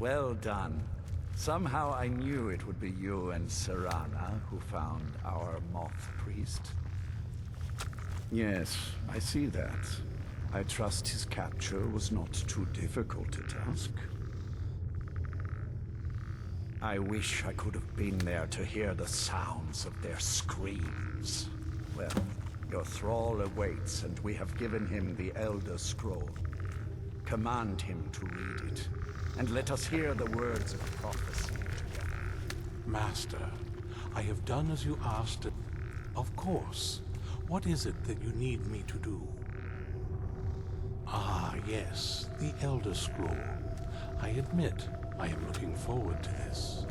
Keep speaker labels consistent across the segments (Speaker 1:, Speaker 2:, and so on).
Speaker 1: Well done. Somehow I knew it would be you and Serana who found our moth priest. Yes, I see that. I trust his capture was not too difficult a task. I wish I could have been there to hear the sounds of their screams. Well, your thrall awaits, and we have given him the Elder Scroll. Command him to read it, and let us hear the words of prophecy together.
Speaker 2: Master, I have done as you asked. Of course. What is it that you need me to do? Ah, yes, the Elder Scroll. I admit, I am looking forward to this.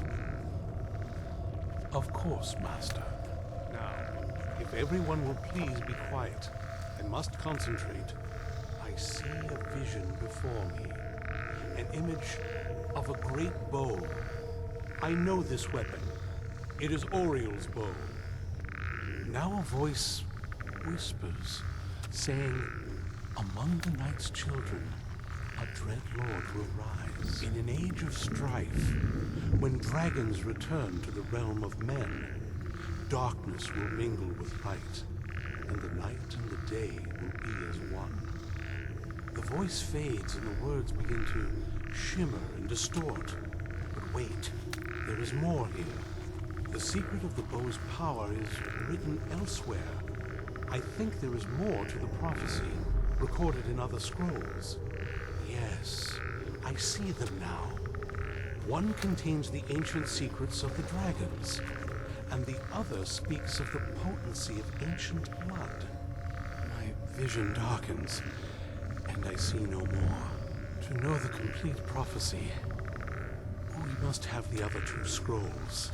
Speaker 2: Of course, Master. Now, if everyone will please be quiet, I must concentrate. I see a vision before me. An image of a great bow. I know this weapon. It is Oriel's bow. Now a voice whispers, saying, among the night's children, a dread lord will rise. In an age of strife, when dragons return to the realm of men, darkness will mingle with light, and the night and the day will be as one. The voice fades and the words begin to shimmer and distort. But wait, there is more here. The secret of the bow's power is written elsewhere. I think there is more to the prophecy, recorded in other scrolls. Yes, I see them now. One contains the ancient secrets of the dragons, and the other speaks of the potency of ancient blood. My vision darkens, and I see no more. To know the complete prophecy, we must have the other two scrolls.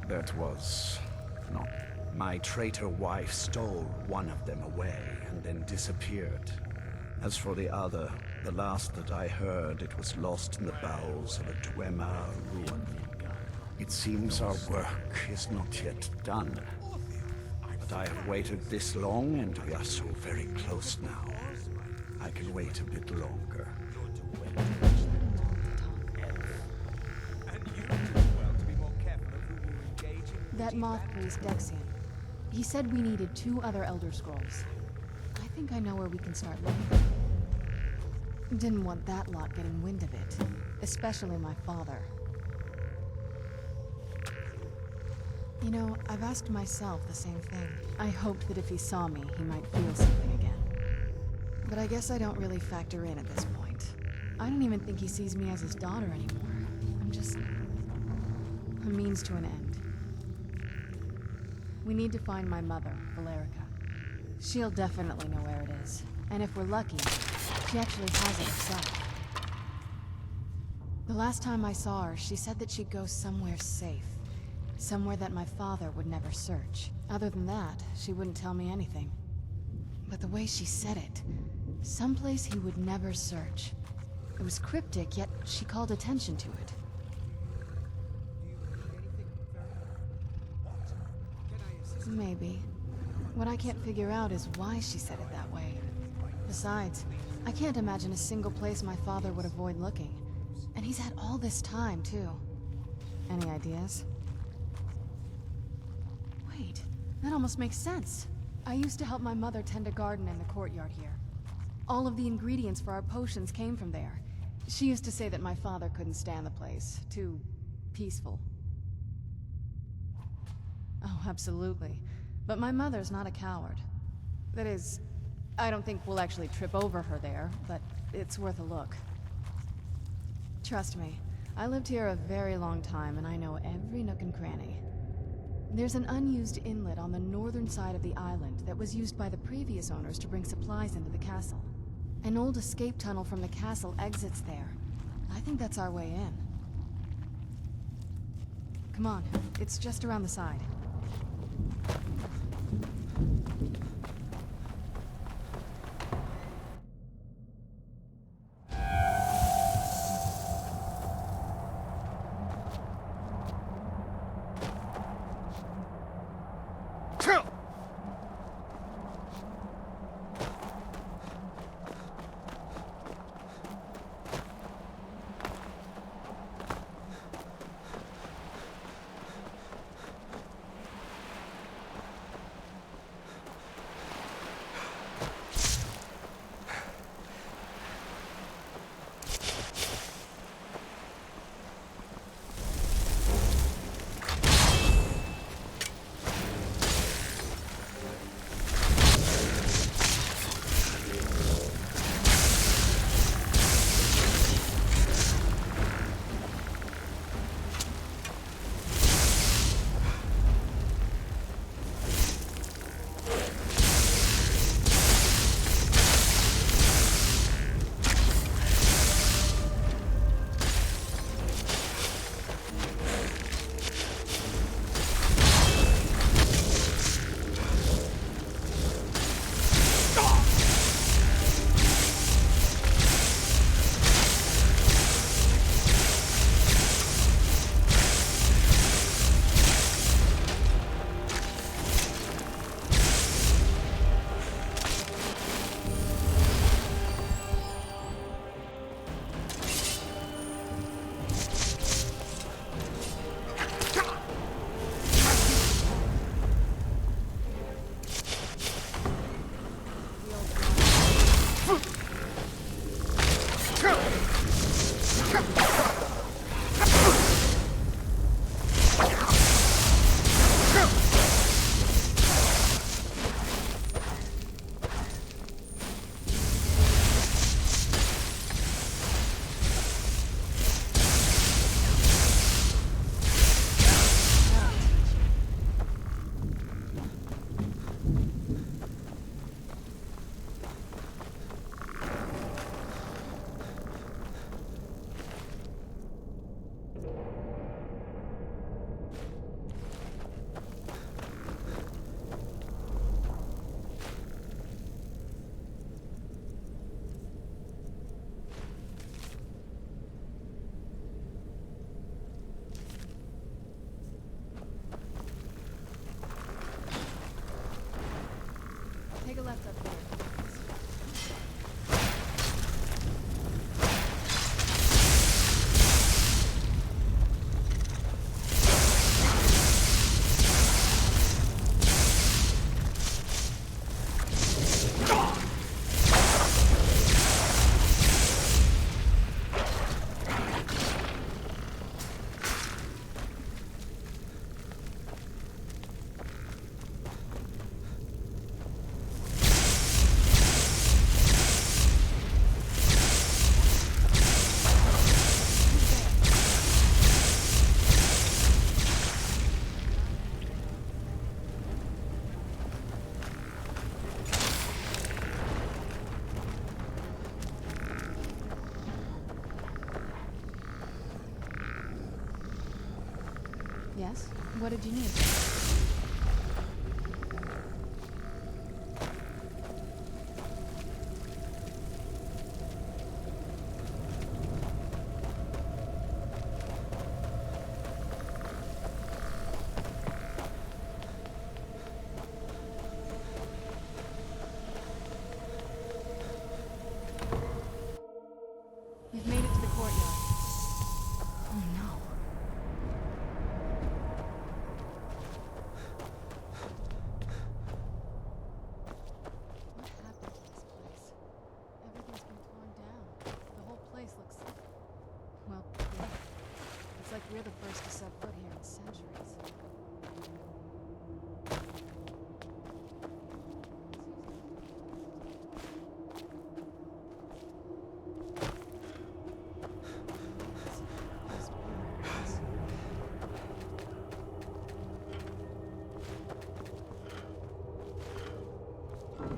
Speaker 1: That was not... My traitor wife stole one of them away and then disappeared. As for the other, the last that I heard, it was lost in the bowels of a Dwemer ruin. It seems our work is not yet done. But I have waited this long, and we are so very close now. I can wait a bit longer.
Speaker 3: That moth priest, Dexian. He said we needed 2 other Elder Scrolls. I think I know where we can start looking. Didn't want that lot getting wind of it. Especially my father. You know, I've asked myself the same thing. I hoped that if he saw me, he might feel something again. But I guess I don't really factor in at this point. I don't even think he sees me as his daughter anymore. I'm just... a means to an end. We need to find my mother, Valerica. She'll definitely know where it is. And if we're lucky, she actually has it herself. The last time I saw her, she said that she'd go somewhere safe. Somewhere that my father would never search. Other than that, she wouldn't tell me anything. But the way she said it, someplace he would never search. It was cryptic, yet she called attention to it. Maybe. What I can't figure out is why she said it that way. Besides, I can't imagine a single place my father would avoid looking. And he's had all this time, too. Any ideas? Wait, that almost makes sense. I used to help my mother tend a garden in the courtyard here. All of the ingredients for our potions came from there. She used to say that my father couldn't stand the place. Too... peaceful. Oh, absolutely. But my mother's not a coward. That is, I don't think we'll actually trip over her there, but it's worth a look. Trust me, I lived here a very long time and I know every nook and cranny. There's an unused inlet on the northern side of the island that was used by the previous owners to bring supplies into the castle. An old escape tunnel from the castle exits there. I think that's our way in. Come on, it's just around the side. Take a left up here. Yes? What did you need? You've made it to the courtyard. Oh no. What happened to this place? Everything's been torn down. The whole place looks... well, yeah. It's like we're the first to set foot here in centuries.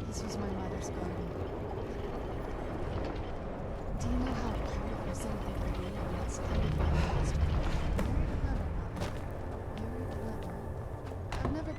Speaker 3: This was my mother's garden. Do you know how beautiful something can be when it's tended by a master? Very clever, Mother. Very clever. I've never...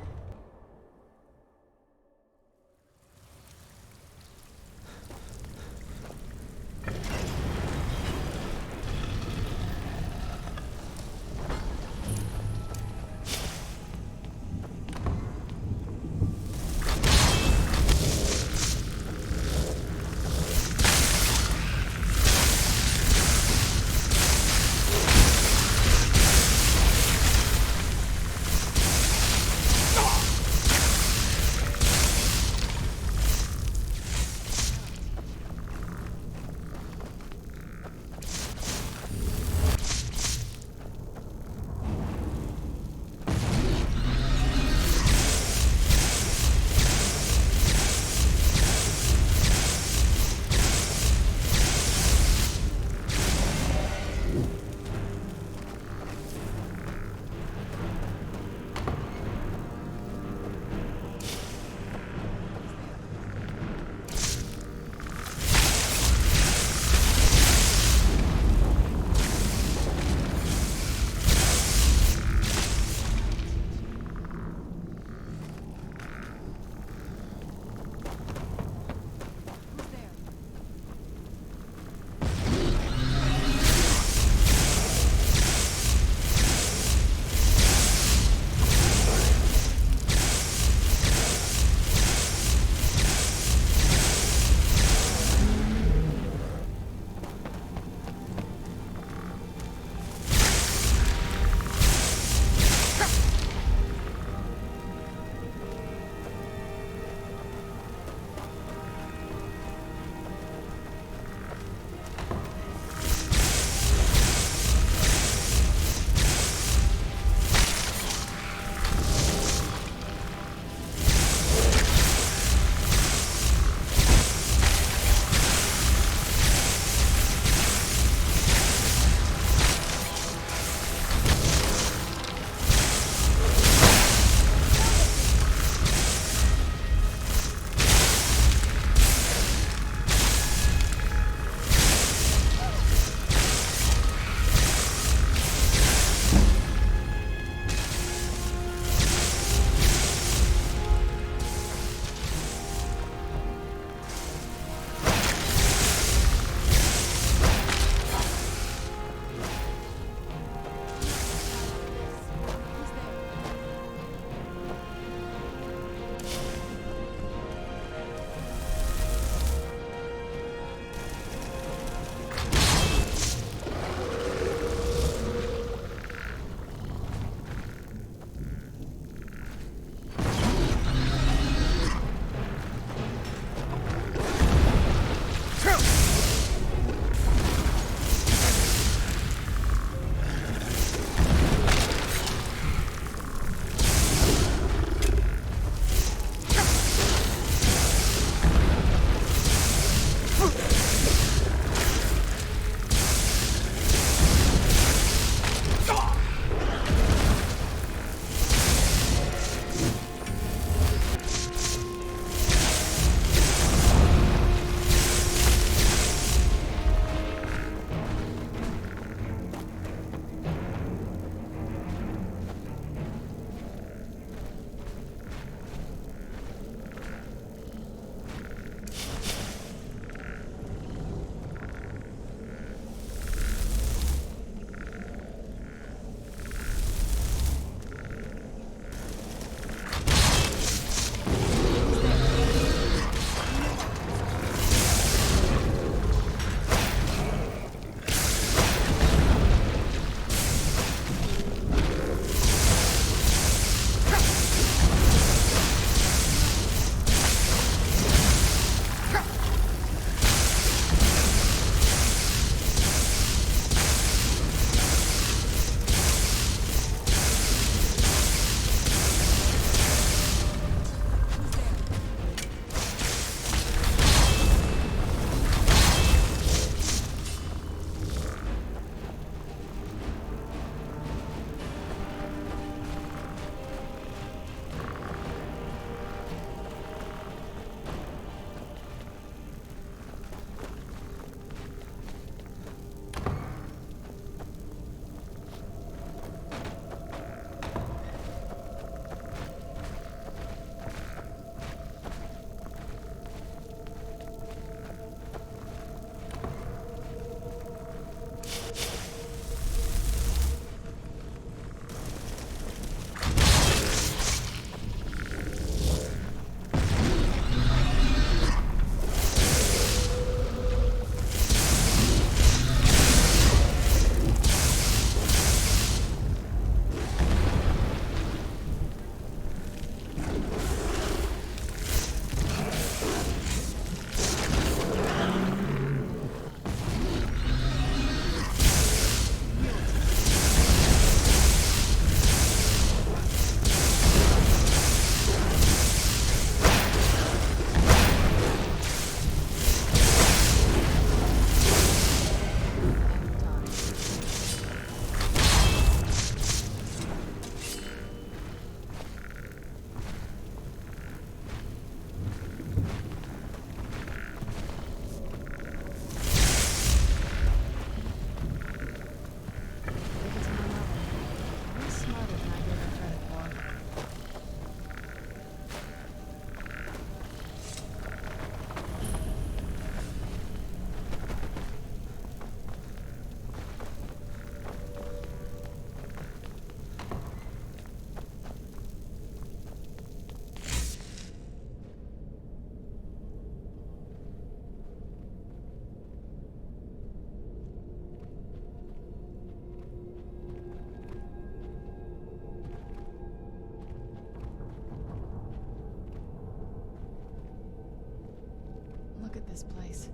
Speaker 3: this place.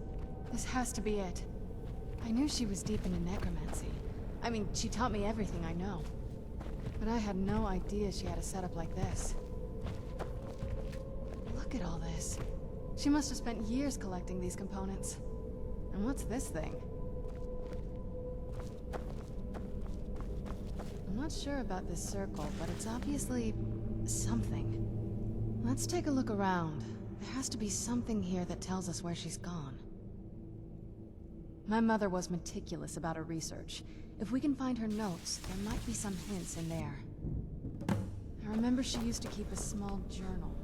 Speaker 3: This has to be it. I knew she was deep into necromancy. I mean, she taught me everything I know. But I had no idea she had a setup like this. Look at all this. She must have spent years collecting these components. And what's this thing? I'm not sure about this circle, but it's obviously something. Let's take a look around. There has to be something here that tells us where she's gone. My mother was meticulous about her research. If we can find her notes, there might be some hints in there. I remember she used to keep a small journal.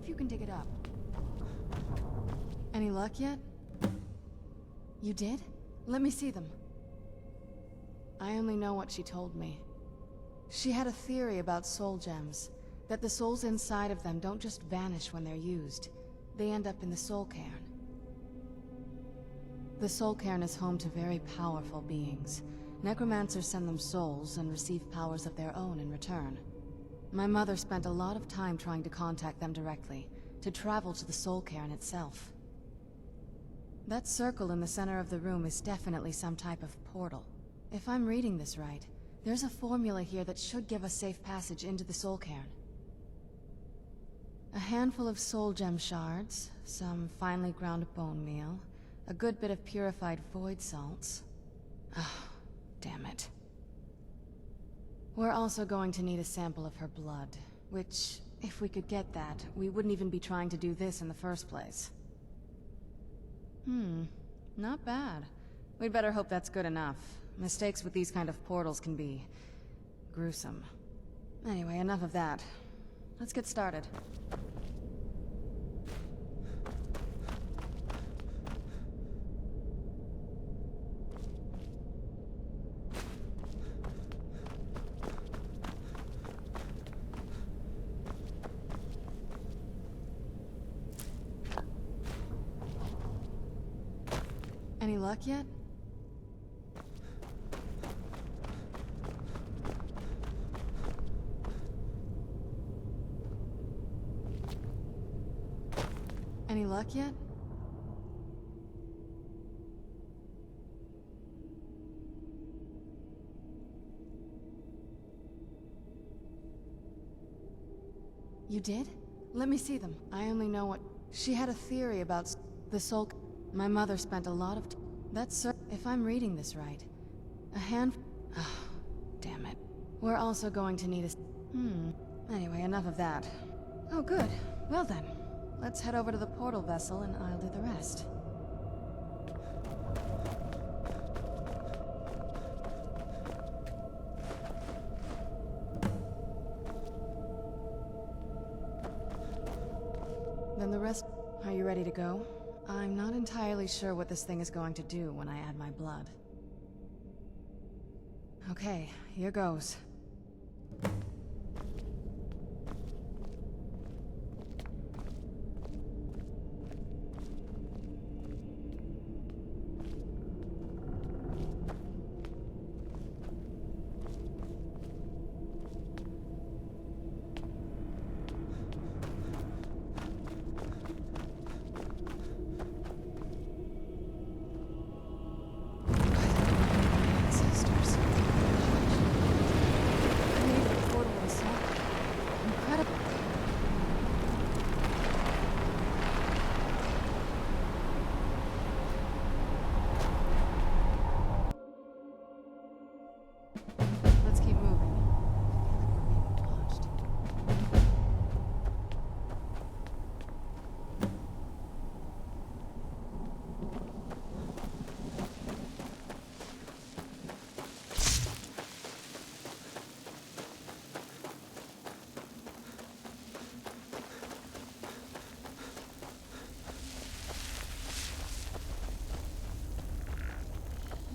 Speaker 3: If you can dig it up. Any luck yet? You did? Let me see them. I only know what she told me. She had a theory about soul gems, that the souls inside of them don't just vanish when they're used. They end up in the Soul Cairn. The Soul Cairn is home to very powerful beings. Necromancers send them souls and receive powers of their own in return. My mother spent a lot of time trying to contact them directly, to travel to the Soul Cairn itself. That circle in the center of the room is definitely some type of portal. If I'm reading this right, there's a formula here that should give us safe passage into the Soul Cairn. A handful of soul gem shards, some finely ground bone meal, a good bit of purified void salts. Oh, damn it. We're also going to need a sample of her blood, which, if we could get that, we wouldn't even be trying to do this in the first place. Not bad. We'd better hope that's good enough. Mistakes with these kind of portals can be gruesome. Anyway, enough of that. Let's get started. Any luck yet? Any luck yet? You did? Let me see them. I only know what... She had a theory about the soul... My mother spent a lot of... That's... If I'm reading this right. A hand... Oh, damn it. We're also going to need a... Anyway, enough of that. Oh, good. Well then. Let's head over to the portal vessel and I'll do the rest. Then the rest... Are you ready to go? I'm not entirely sure what this thing is going to do when I add my blood. Okay, here goes.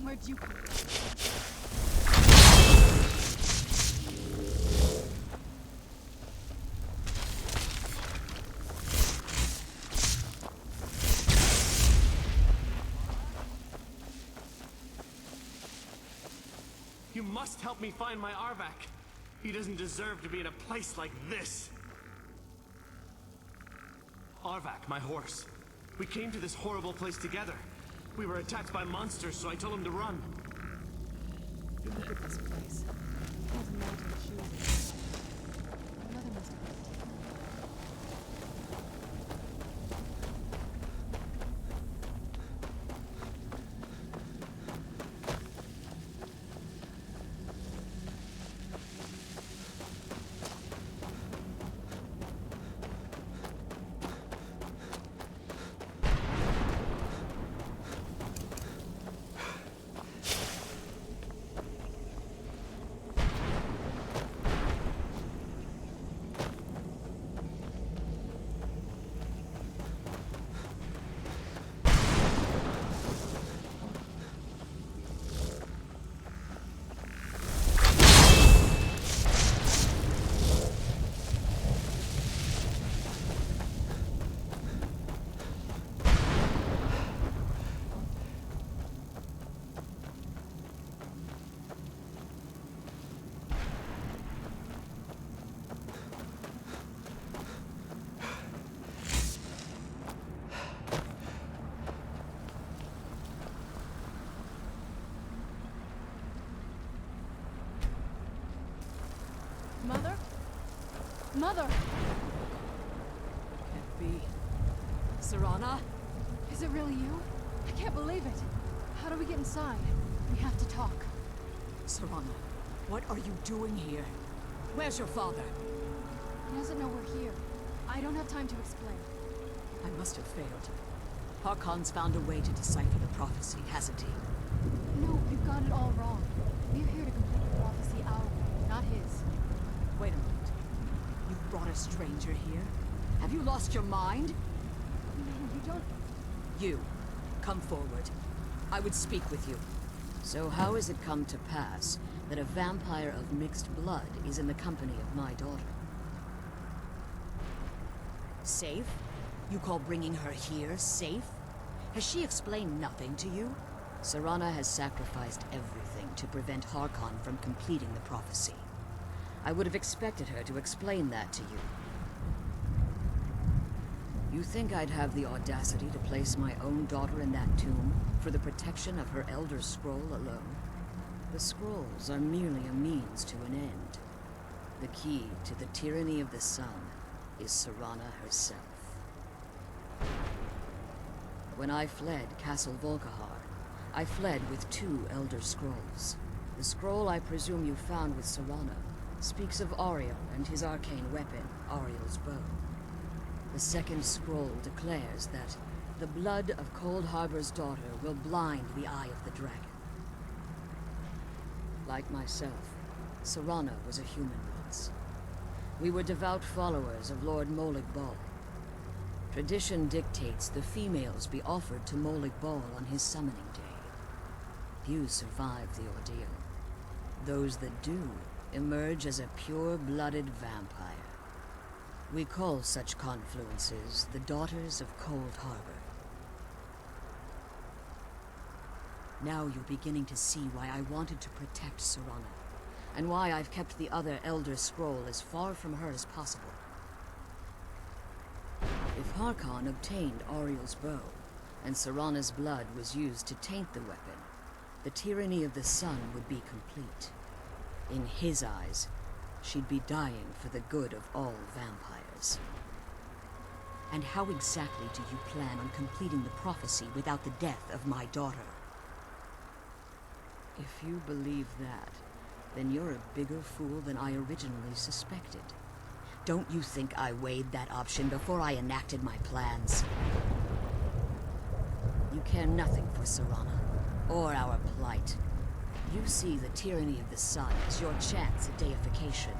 Speaker 3: Where'd you come from?
Speaker 4: You must help me find my Arvak. He doesn't deserve to be in a place like this. Arvak, my horse. We came to this horrible place together. We were attacked by monsters, so I told him to run.
Speaker 3: Look at this place. It has mountain shoes. My mother must have been taken. Mother? Mother!
Speaker 5: Can't be. Serana?
Speaker 3: Is it really you? I can't believe it. How do we get inside? We have to talk.
Speaker 5: Serana, what are you doing here? Where's your father?
Speaker 3: He doesn't know we're here. I don't have time to explain.
Speaker 5: I must have failed. Harkon's found a way to decipher the prophecy, hasn't he?
Speaker 3: No, you've got it all wrong. We're here to complete the prophecy our way, not his.
Speaker 5: Wait a minute. You brought a stranger here? Have you lost your mind?
Speaker 3: No, you don't...
Speaker 5: You, come forward. I would speak with you. So how has it come to pass that a vampire of mixed blood is in the company of my daughter? Safe? You call bringing her here safe? Has she explained nothing to you? Serana has sacrificed everything to prevent Harkon from completing the prophecy. I would have expected her to explain that to you. You think I'd have the audacity to place my own daughter in that tomb for the protection of her Elder Scroll alone? The scrolls are merely a means to an end. The key to the tyranny of the sun is Serana herself. When I fled Castle Volkihar, I fled with 2 Elder Scrolls. The scroll I presume you found with Serana speaks of Ariel and his arcane weapon, Ariel's bow. The second scroll declares that the blood of Cold Harbor's daughter will blind the eye of the dragon. Like myself, Serana was a human once. We were devout followers of Lord Molig Bal. Tradition dictates the females be offered to Molig Bal on his summoning day. Few survive the ordeal. Those that do emerge as a pure-blooded vampire. We call such confluences the Daughters of Cold Harbor. Now you're beginning to see why I wanted to protect Serana, and why I've kept the other Elder Scroll as far from her as possible. If Harkon obtained Ariel's bow, and Serana's blood was used to taint the weapon, the tyranny of the sun would be complete. In his eyes, she'd be dying for the good of all vampires. And how exactly do you plan on completing the prophecy without the death of my daughter? If you believe that, then you're a bigger fool than I originally suspected. Don't you think I weighed that option before I enacted my plans? You care nothing for Serana, or our plight. You see the tyranny of the sun as your chance at deification.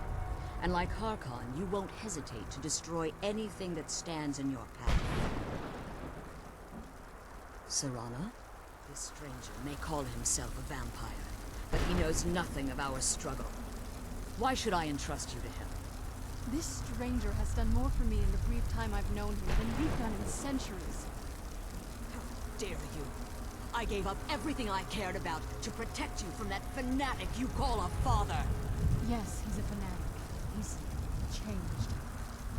Speaker 5: And like Harkon, you won't hesitate to destroy anything that stands in your path. Serana? This stranger may call himself a vampire, but he knows nothing of our struggle. Why should I entrust you to him?
Speaker 3: This stranger has done more for me in the brief time I've known him than you've done in centuries.
Speaker 5: How dare you? I gave up everything I cared about to protect you from that fanatic you call a father.
Speaker 3: Yes, he's a fanatic. He's changed.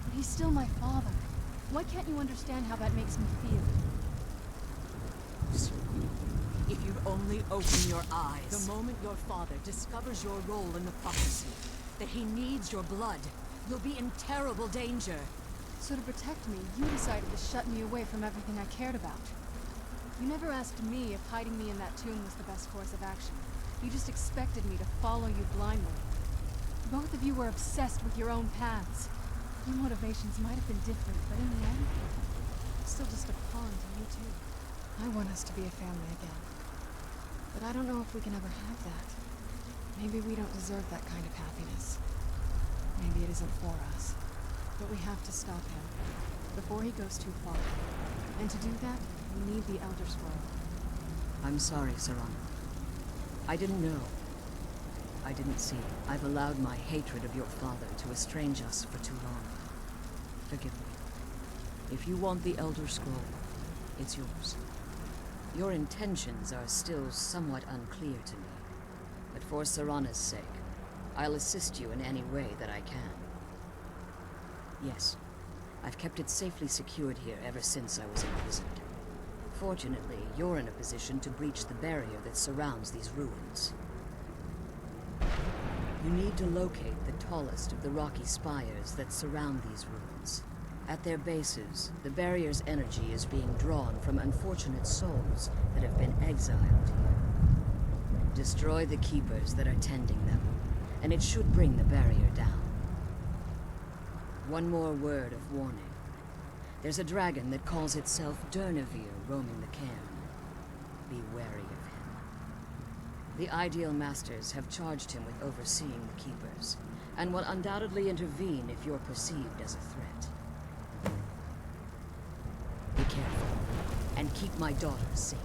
Speaker 3: But he's still my father. Why can't you understand how that makes me feel?
Speaker 5: If you'd only open your eyes. The moment your father discovers your role in the prophecy, that he needs your blood, you'll be in terrible danger.
Speaker 3: So to protect me, you decided to shut me away from everything I cared about. You never asked me if hiding me in that tomb was the best course of action. You just expected me to follow you blindly. Both of you were obsessed with your own paths. Your motivations might have been different, but in the end, I'm still just a pawn to you two. I want us to be a family again. But I don't know if we can ever have that. Maybe we don't deserve that kind of happiness. Maybe it isn't for us. But we have to stop him, before he goes too far. And to do that, we need the Elder Scroll.
Speaker 5: I'm sorry, Serana. I didn't know. I didn't see. I've allowed my hatred of your father to estrange us for too long. Forgive me. If you want the Elder Scroll, it's yours. Your intentions are still somewhat unclear to me, but for Serana's sake, I'll assist you in any way that I can. Yes, I've kept it safely secured here ever since I was imprisoned. Fortunately, you're in a position to breach the barrier that surrounds these ruins. You need to locate the tallest of the rocky spires that surround these ruins. At their bases, the barrier's energy is being drawn from unfortunate souls that have been exiled here. Destroy the keepers that are tending them, and it should bring the barrier down. One more word of warning. There's a dragon that calls itself Durnevere roaming the cairn. Be wary of him. The Ideal Masters have charged him with overseeing the keepers, and will undoubtedly intervene if you're perceived as a threat. Be careful, and keep my daughter safe.